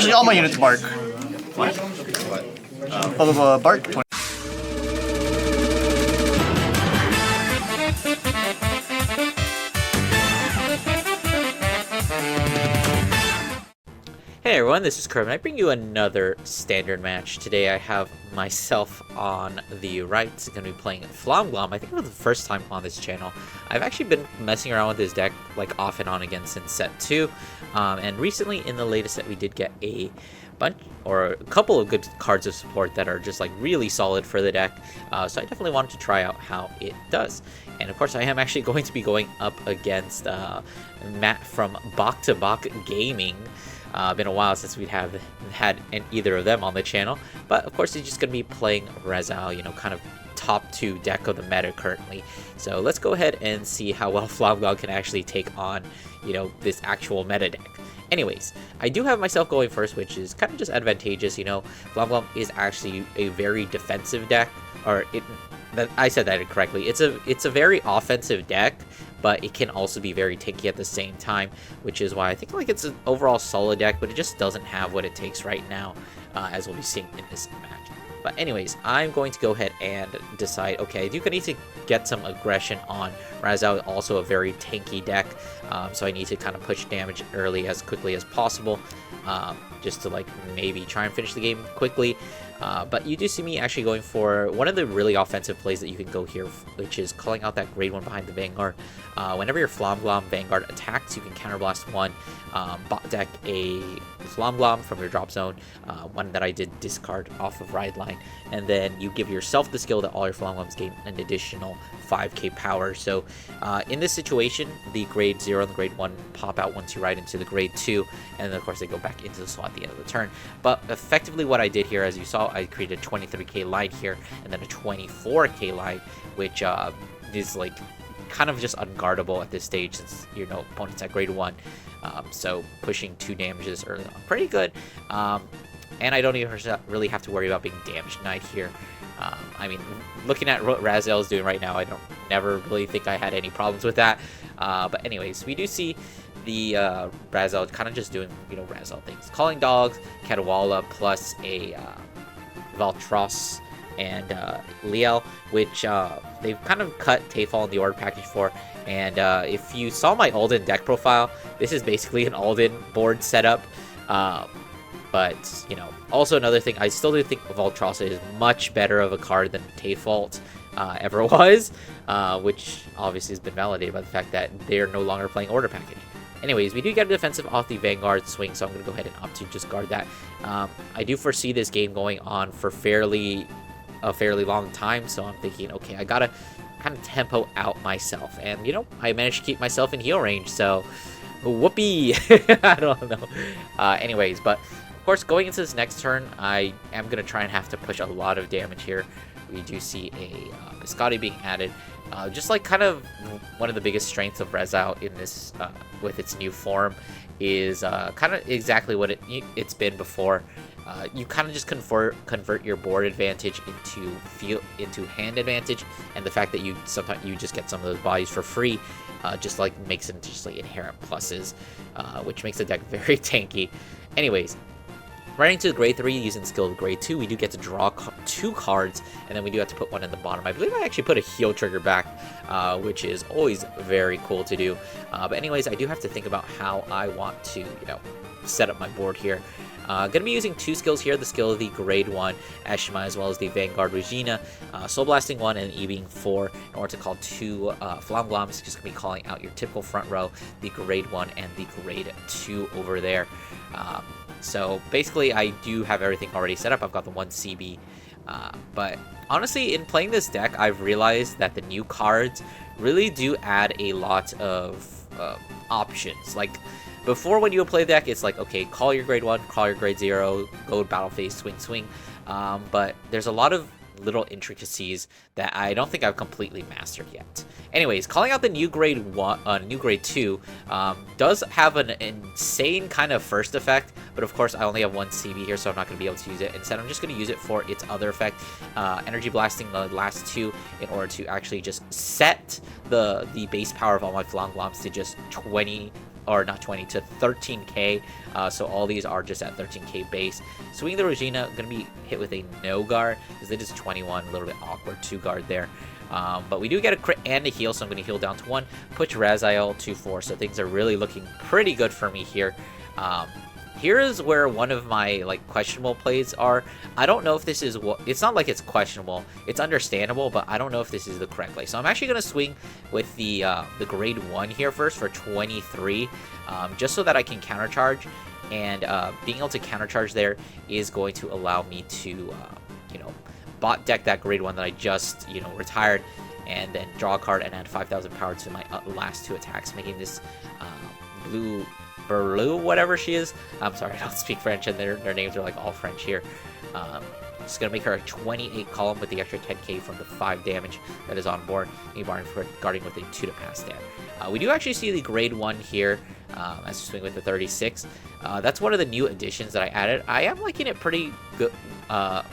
Actually, all my units bark. What? Blah blah blah, bark. 20. Hey everyone, this is Kermit. I bring you another standard match. Today I have myself on the right, going to be playing MMe-Glam. I think for the first time on this channel. I've actually been messing around with this deck like off and on again since set 2. And recently in the latest set we did get a bunch or a couple of good cards of support that are just like really solid for the deck. So I definitely wanted to try out how it does. And of course I am actually going to be going up against Matt from Bok to Bok Gaming. Been a while since we'd have had either of them on the channel, but of course he's just going to be playing Rezael, you know, kind of top 2 deck of the meta currently. So let's go ahead and see how well MMe-Glam can actually take on, you know, this actual meta deck. Anyways, I do have myself going first, which is kind of just advantageous. You know, MMe-Glam is actually a very defensive deck, or I said that incorrectly. It's a very offensive deck, but it can also be very tanky at the same time, which is why I think like it's an overall solid deck, but it just doesn't have what it takes right now, as we'll be seeing in this match. But anyways, I'm going to go ahead and decide, okay, I do need to get some aggression on Rezael, also a very tanky deck, so I need to kind of push damage early as quickly as possible, just to like maybe try and finish the game quickly. But you do see me actually going for one of the really offensive plays that you can go here, which is calling out that grade 1 behind the Vanguard. Whenever your MMe-Glam Vanguard attacks, you can counterblast one, bot deck a MMe-Glam from your drop zone, one that I did discard off of Ride Line, and then you give yourself the skill that all your MMe-Glams gain an additional 5k power. So in this situation, the grade 0 and the grade 1 pop out once you ride into the grade 2, and then of course they go back into the slot at the end of the turn. But effectively what I did here, as you saw, I created a 23k line here, and then a 24k line, which is like kind of just unguardable at this stage since your opponent's at grade 1. So pushing 2 damages early on, pretty good. And I don't even really have to worry about being damage denied here. I mean, looking at what Rezael is doing right now, I never really think I had any problems with that. But anyways, we do see the Rezael kind of just doing, Rezael things. Calling dogs, Catawala, plus a Valtros and Liel, which they've kind of cut Tayfall in the order package for. And if you saw my Alden deck profile, this is basically an Alden board setup. But, also another thing, I still do think Valtrossa is much better of a card than Tayfault ever was, which obviously has been validated by the fact that they're no longer playing order package. Anyways, we do get a defensive off the Vanguard swing, so I'm going to go ahead and opt to just guard that. I do foresee this game going on for a fairly long time, so I'm thinking, okay, I gotta kind of tempo out myself. And, I managed to keep myself in heal range, so whoopee! I don't know. Anyways, but of course, going into this next turn, I am going to try and have to push a lot of damage here. We do see a Biscotti being added. Just like kind of one of the biggest strengths of Rezael in this, with its new form, is kind of exactly what it's been before. You kind of just convert your board advantage into hand advantage, and the fact that sometimes you just get some of those bodies for free, just like makes it just like inherent pluses, which makes the deck very tanky. Anyways, running to grade 3 using skill of grade 2, we do get to draw 2 cards, and then we do have to put one in the bottom. I believe I actually put a heal trigger back, which is always very cool to do. But anyways, I do have to think about how I want to, set up my board here. Going to be using 2 skills here, the skill of the grade 1 Eshima, as well as the Vanguard Regina, Soul Blasting 1 and E-Being 4, in order to call 2 MMe-Glams. Just going to be calling out your typical front row, the grade 1 and the grade 2 over there. So basically I do have everything already set up. I've got the 1 CB, but honestly, in playing this deck, I've realized that the new cards really do add a lot of options. Like, before, when you would play the deck, it's like, okay, call your grade 1, call your grade 0, go battle phase, swing. But there's a lot of little intricacies that I don't think I've completely mastered yet. Anyways, calling out the new grade 2 does have an insane kind of first effect, but of course I only have 1 CB here, so I'm not going to be able to use it. Instead, I'm just going to use it for its other effect, energy blasting the last 2, in order to actually just set the base power of all my MMe-Glams to just 20 or not 20 to 13k. So all these are just at 13k base. Swinging the Regina, gonna be hit with a no guard because it is 21, a little bit awkward 2 guard there. But we do get a crit and a heal, so I'm gonna heal down to 1, push Rezael to 4. So things are really looking pretty good for me here. Here is where one of my like questionable plays are. I don't know if this is what, it's not like it's questionable, it's understandable, but I don't know if this is the correct play. So I'm actually gonna swing with the grade 1 here first for 23, just so that I can countercharge, and being able to countercharge there is going to allow me to you know, bot deck that grade 1 that I just, you know, retired, and then draw a card and add 5,000 power to my last 2 attacks, making this blue Berlou, whatever she is. I'm sorry, I don't speak French, and their names are like all French here. Just gonna make her a 28 column with the extra 10k from the 5 damage that is on board. Me guarding with a 2 to pass there. We do actually see the grade 1 here as we swing with the 36. That's one of the new additions that I added. I am liking it pretty good. I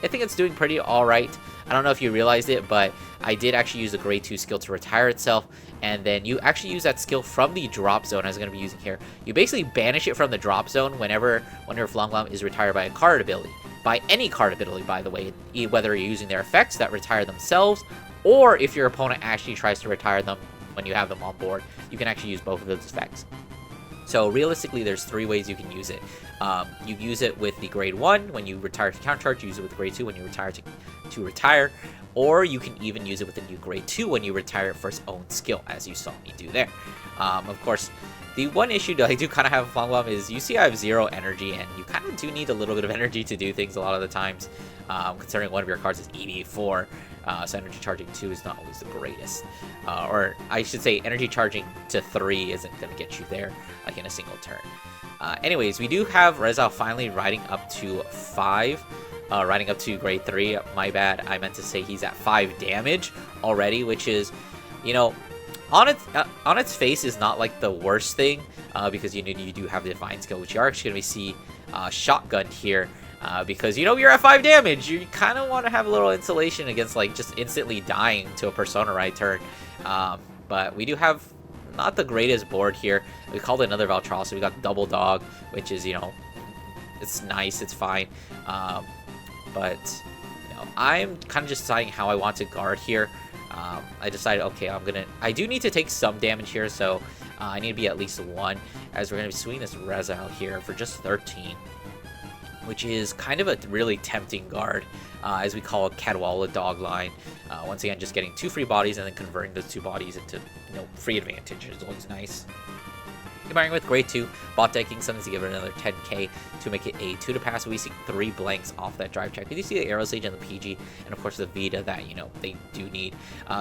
think it's doing pretty alright. I don't know if you realized it, but I did actually use the grade 2 skill to retire itself, and then you actually use that skill from the drop zone, as I'm going to be using here. You basically banish it from the drop zone whenever Flom-Glam is retired by a card ability. By any card ability, by the way, whether you're using their effects that retire themselves, or if your opponent actually tries to retire them when you have them on board, you can actually use both of those effects. So realistically, there's 3 ways you can use it. You use it with the grade 1 when you retire to countercharge. You use it with the grade 2 when you retire to retire. Or you can even use it with the new grade 2 when you retire it for its own skill, as you saw me do there. Of course, the one issue that I do kind of have with Vanguard is you see I have 0 energy, and you kind of do need a little bit of energy to do things a lot of the times, considering one of your cards is EV4. So energy charging 2 is not always the greatest. Or I should say energy charging to 3 isn't going to get you there like in a single turn. Anyways, we do have Rezael finally riding up to 5. Riding up to grade 3. My bad, I meant to say he's at 5 damage already, which is, you know, on its face is not like the worst thing, because you do have the divine skill, which you are actually going to see shotgun here. Because, you know, you're at 5 damage, you kind of want to have a little insulation against, like, just instantly dying to a Persona Ride turn. But we do have not the greatest board here. We called it another Valtral, so we got Double Dog, which is, you know, it's nice, it's fine. But, you know, I'm kind of just deciding how I want to guard here. I decided, okay, I do need to take some damage here, so I need to be at least 1, as we're going to be swinging this Rezael here for just 13. Which is kind of a really tempting guard, as we call a Cadwalla dog line. Once again, just getting 2 free bodies and then converting those 2 bodies into, you know, free advantage is always nice. Combining with grade 2, bot decking something to give it another 10k to make it a 2 to pass. We see 3 blanks off that drive check. We do see the Arrow Sage and the PG, and of course the Vita that, you know, they do need.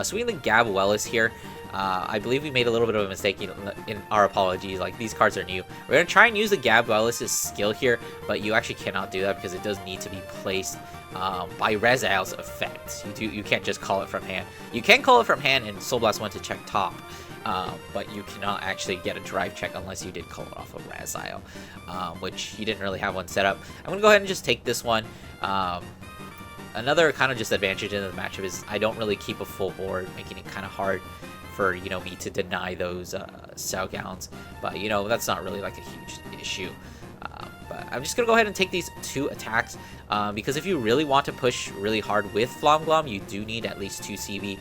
Swinging the Gab Wellis here. I believe we made a little bit of a mistake in our apologies. Like, these cards are new. We're going to try and use the Gab Wellis' skill here, but you actually cannot do that because it does need to be placed by Rezael's effect. You can't just call it from hand. You can call it from hand and Soul Blast 1 to check top. But you cannot actually get a drive check unless you did call it off of Rezael, which you didn't really have one set up. I'm going to go ahead and just take this one. Another kind of just advantage in the matchup is I don't really keep a full board, making it kind of hard for, you know, me to deny those Sao Gowns. But, you know, that's not really like a huge issue. But I'm just going to go ahead and take these 2 attacks, because if you really want to push really hard with Flom-Glam, you do need at least 2 CB.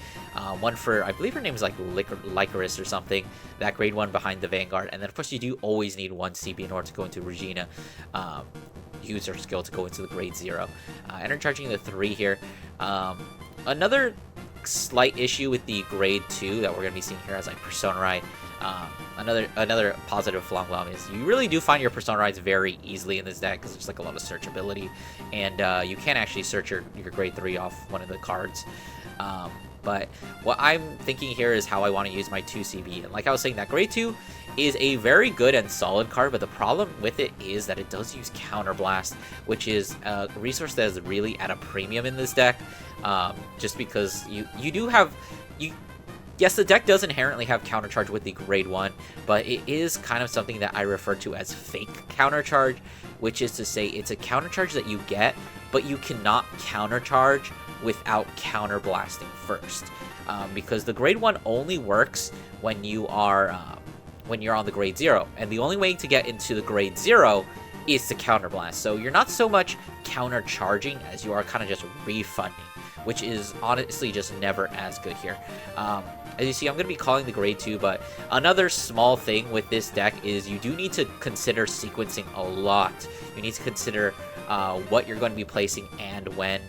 One for, I believe her name is like Lycoris or something, that grade 1 behind the Vanguard. And then, of course, you do always need 1 CB in order to go into Regina. Use her skill to go into the grade 0. Enter charging the 3 here. Another slight issue with the grade 2 that we're going to be seeing here as I Persona Ride. Another positive Flom-Glam is you really do find your Persona Rides very easily in this deck because there's like a lot of searchability, and you can actually search your grade 3 off one of the cards. But what I'm thinking here is how I want to use my 2 CB. And like I was saying, that grade 2 is a very good and solid card, but the problem with it is that it does use Counter Blast, which is a resource that is really at a premium in this deck. Just because you do have... Yes, the deck does inherently have countercharge with the grade 1, but it is kind of something that I refer to as fake countercharge, which is to say it's a countercharge that you get, but you cannot countercharge without counterblasting first. Because the grade 1 only works when you are when you're on the grade 0. And the only way to get into the grade 0 is to counterblast. So you're not so much counter-charging as you are kind of just refunding, which is honestly just never as good here. As you see, I'm going to be calling the grade 2, but another small thing with this deck is you do need to consider sequencing a lot. You need to consider what you're going to be placing and when.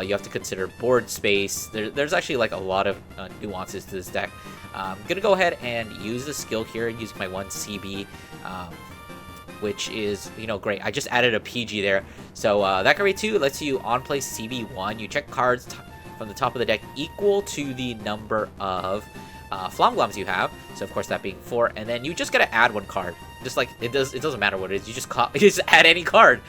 You have to consider board space. There's actually like a lot of nuances to this deck. I'm going to go ahead and use the skill here and use my 1 CB, which is, you know, great. I just added a PG there. So that grade 2 lets you on-play CB1. You check cards from the top of the deck equal to the number of Flom-Gloms you have. So of course that being 4, and then you just gotta add 1 card. Just like it doesn't matter what it is. You just add any card,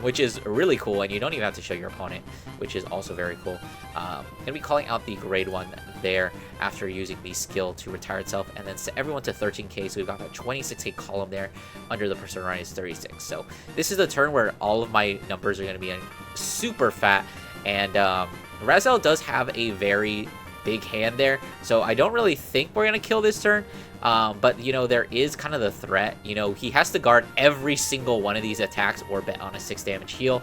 which is really cool, and you don't even have to show your opponent, which is also very cool. Gonna be calling out the grade 1 there after using the skill to retire itself, and then set everyone to 13k. So we've got a 26k column there under the person running is 36. So this is the turn where all of my numbers are gonna be super fat, and Rezael does have a very big hand there, so I don't really think we're gonna kill this turn. But you know, there is kind of the threat. You know, he has to guard every single one of these attacks or bet on a 6 damage heal,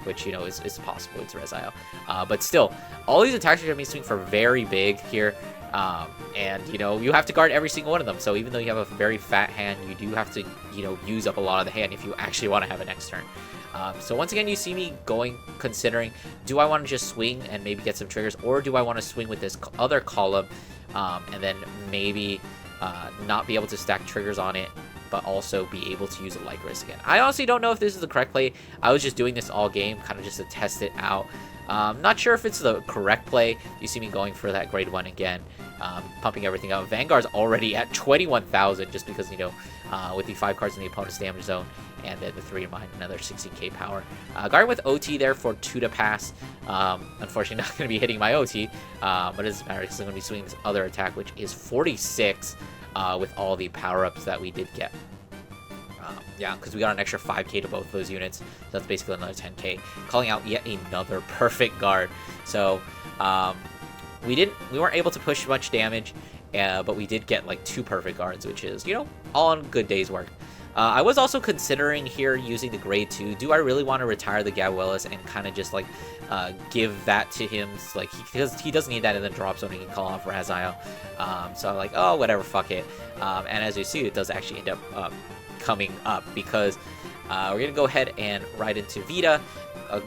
which, you know, is possible. It's Rezael, but still, all these attacks are gonna be swinging for very big here, and you know, you have to guard every single one of them. So even though you have a very fat hand, you do have to, you know, use up a lot of the hand if you actually want to have a next turn. So once again, you see me considering, do I want to just swing and maybe get some triggers, or do I want to swing with this other column, and then maybe not be able to stack triggers on it, but also be able to use a light risk again. I honestly don't know if this is the correct play. I was just doing this all game, kind of just to test it out. Not sure if it's the correct play. You see me going for that grade 1 again, pumping everything out. Vanguard's already at 21,000 just because, you know, with the 5 cards in the opponent's damage zone, and then the 3 of mine, another 60k power. Guard with OT there for 2 to pass. Unfortunately, not going to be hitting my OT, but it doesn't matter because I'm going to be swinging this other attack, which is 46 with all the power-ups that we did get. Yeah, because we got an extra 5k to both those units, so that's basically another 10k. Calling out yet another perfect guard. So we weren't able to push much damage, but we did get like 2 perfect guards, which is, you know, all on good day's work. I was also considering here using the grade 2. Do I really want to retire the Gabuelis and kind of just like give that to him? Like he doesn't need that in the drop zone. He can call off Rezael. So I'm like, oh, whatever, fuck it. And as you see, it does actually end up coming up because we're gonna go ahead and ride into Vita.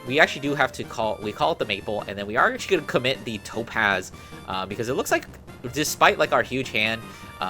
We actually do have to call it the Maple, and then we are actually gonna commit the Topaz because it looks like, despite like our huge hand,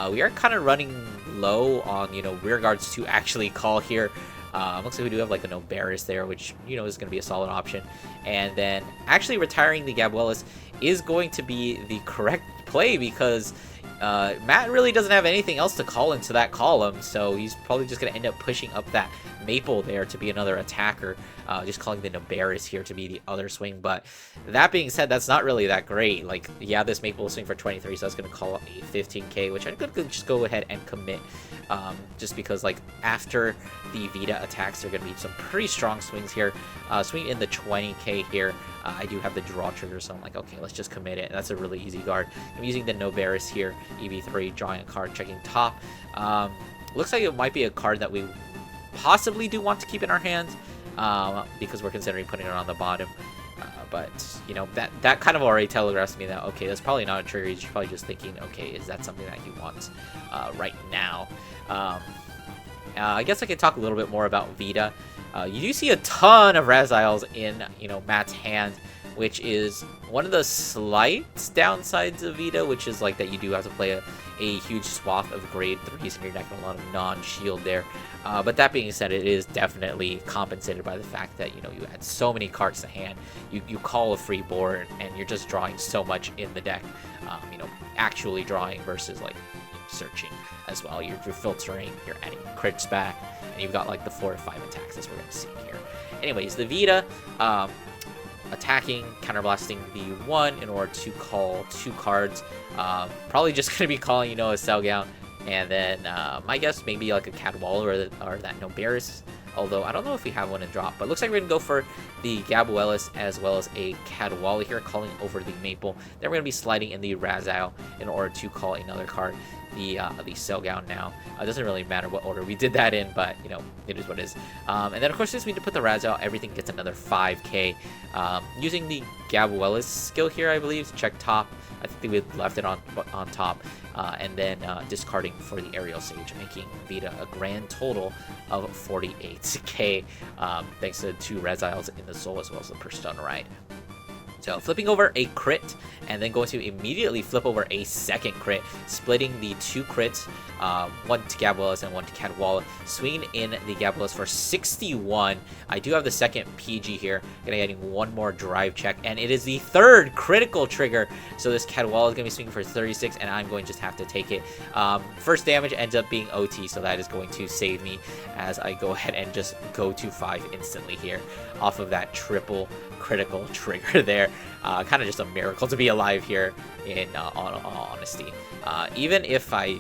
we are kind of running low on, you know, rear guards to actually call here. Looks like we do have like a Noberis there, which, you know, is going to be a solid option. And then actually retiring the Gabuelis is going to be the correct play because Matt really doesn't have anything else to call into that column, so he's probably just going to end up pushing up that Maple there to be another attacker, just calling the Noberis here to be the other swing. But that being said, that's not really that great. Like, yeah, this Maple will swing for 23, so that's going to call up a 15k, which I could just go ahead and commit, just because, like, after the Vita attacks, there are going to be some pretty strong swings here. Swing in the 20k here. I do have the draw trigger, so I'm like, okay, let's just commit it. That's a really easy guard. I'm using the Noberis here, EV3, drawing a card, checking top. Looks like it might be a card that we possibly do want to keep in our hands, because we're considering putting it on the bottom. But, you know, that kind of already telegraphs me that, okay, that's probably not a trigger. You're probably just thinking, okay, is that something that he wants right now? I guess I could talk a little bit more about Vita. You do see a ton of Rezaels in, you know, Matt's hand, which is one of the slight downsides of Vita, which is like that you do have to play a huge swath of grade 3s and you're not getting a lot of non-shield there. But that being said, it is definitely compensated by the fact that, you know, you had so many cards to hand. You call a free board and you're just drawing so much in the deck. You know, actually drawing versus like searching as well. You're filtering, you're adding crits back, and you've got like the 4 to 5 attacks as we're going to see here. Anyways, the Vita, attacking, counterblasting the 1 in order to call 2 cards. Probably just going to be calling, you know, a Selgown, and then my guess maybe like a Cadwall or that Noberis, although I don't know if we have one in drop, but looks like we're going to go for the Gabuelis as well as a Cadwalla here, calling over the Maple. Then we're going to be sliding in the Rezael in order to call another card. the cell gown now. It doesn't really matter what order we did that in, but you know, it is what it is. And then of course, since we need to put the Rezael, everything gets another 5k. Using the Gabuela's skill here, I believe, to check top. I think we left it on top, and then discarding for the Aerial Sage, making Vita a grand total of 48k, thanks to 2 Rezaels in the soul as well as the Persona Ride. So flipping over a crit, and then going to immediately flip over a second crit, splitting the 2 crits, one to Gabuela's and one to Cadwalla, swinging in the Gabuela's for 61. I do have the second PG here, gonna getting one more drive check, and it is the 3rd critical trigger. So this Cadwalla is gonna be swinging for 36, and I'm going to just have to take it. First damage ends up being OT, so that is going to save me as I go ahead and just go to 5 instantly here off of that triple critical trigger there. Kind of just a miracle to be alive here, in all honesty. Even if I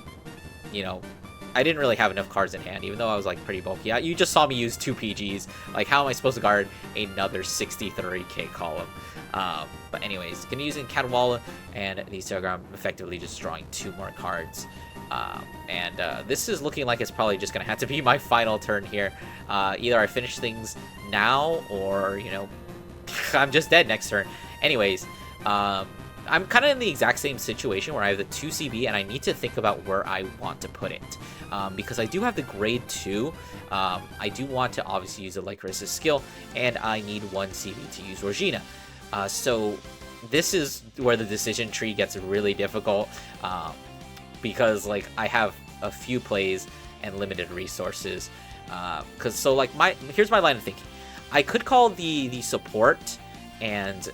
didn't really have enough cards in hand, even though I was like pretty bulky. You just saw me use 2 PGs. Like, how am I supposed to guard another 63k column? But anyways, gonna be using Cadwalla and the Telegram, effectively just drawing 2 more cards. This is looking like it's probably just gonna have to be my final turn here. Either I finish things now, or I'm just dead next turn. Anyways, I'm kind of in the exact same situation where I have the 2 CB and I need to think about where I want to put it. Because I do have the grade 2. I do want to obviously use a Lycoris's skill, and I need 1 CB to use Regina. So this is where the decision tree gets really difficult, because like I have a few plays and limited resources. Here's my line of thinking. I could call the support and,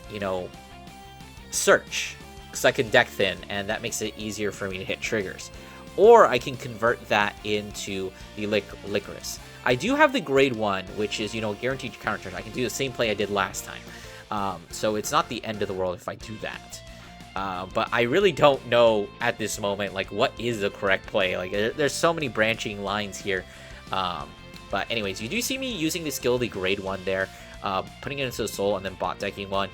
search, because I can deck thin, and that makes it easier for me to hit triggers. Or I can convert that into the Licorice. I do have the grade 1, which is, guaranteed counter charge. I can do the same play I did last time. So it's not the end of the world if I do that. But I really don't know at this moment, like, what is the correct play. Like, there's so many branching lines here. But anyways, you do see me using the skill, the grade 1 there, putting it into the soul, and then bot decking 1,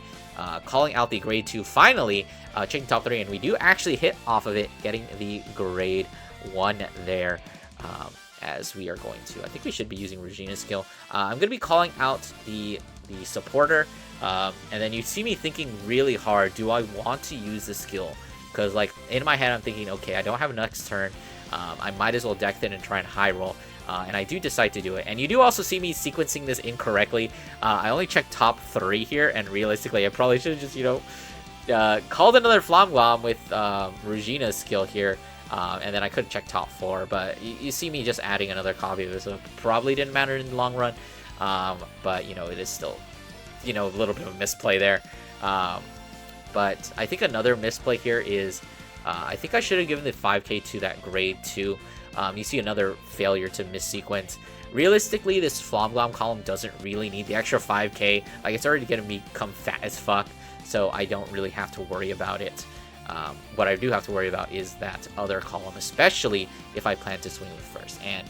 calling out the grade 2, finally, checking top 3, and we do actually hit off of it, getting the grade 1 there, as we are going to. I think we should be using Regina's skill. I'm going to be calling out the supporter, and then you see me thinking really hard, do I want to use the skill? Because, like, in my head, I'm thinking, okay, I don't have a next turn, I might as well deck thin and try and high roll. And I do decide to do it. And you do also see me sequencing this incorrectly. I only checked top 3 here, and realistically, I probably should have just, called another MMe-Glam with Regina's skill here. And then I could check top 4, but you see me just adding another copy of this, so it probably didn't matter in the long run. But, it is still, a little bit of a misplay there. But I think another misplay here is, I think I should have given the 5k to that grade 2. You see another failure to missequence. Realistically, this MMe-Glam column doesn't really need the extra 5k. Like, it's already going to become fat as fuck, so I don't really have to worry about it. What I do have to worry about is that other column, especially if I plan to swing with first. And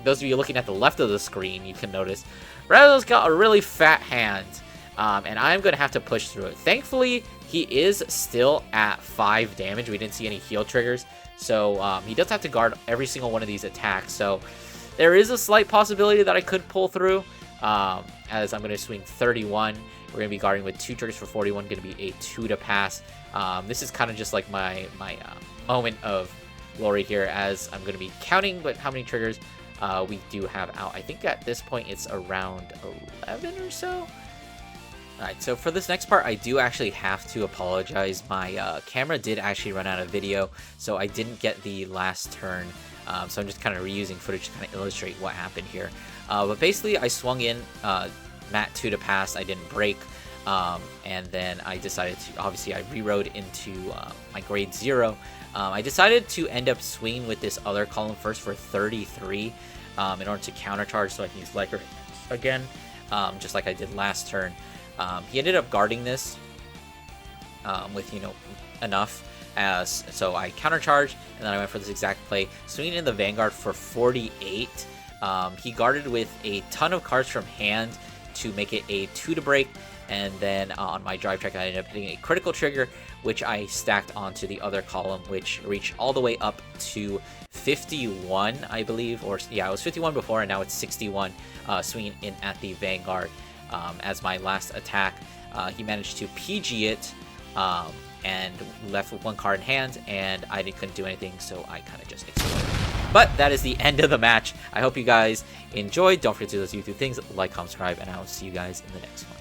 those of you looking at the left of the screen, you can notice Rezael's got a really fat hand, and I'm going to have to push through it. Thankfully, he is still at 5 damage. We didn't see any heal triggers. So he does have to guard every single one of these attacks. So there is a slight possibility that I could pull through, as I'm going to swing 31. We're going to be guarding with 2 triggers for 41. Going to be a 2 to pass. This is kind of just like my moment of glory here, as I'm going to be counting but how many triggers we do have out. I think at this point it's around 11 or so. Alright, so for this next part, I do actually have to apologize. My camera did actually run out of video, so I didn't get the last turn. So I'm just kind of reusing footage to kind of illustrate what happened here. But basically, I swung in mat 2 to pass. I didn't break. And then I decided to, obviously, I rerode into my grade 0. I decided to end up swinging with this other column first for 33 in order to countercharge, so I can use Licorice again, just like I did last turn. He ended up guarding this with, enough. So I countercharged, and then I went for this exact play, swinging in the Vanguard for 48. He guarded with a ton of cards from hand to make it a 2 to break, and then on my drive check, I ended up hitting a critical trigger which I stacked onto the other column, which reached all the way up to 51, I believe. Or yeah, it was 51 before, and now it's 61, swinging in at the Vanguard as my last attack. He managed to PG it and left with one card in hand, and I couldn't do anything, so I kind of just exploded. But that is the end of the match. I hope you guys enjoyed. Don't forget to do those YouTube things, like, comment, subscribe, and I will see you guys in the next one.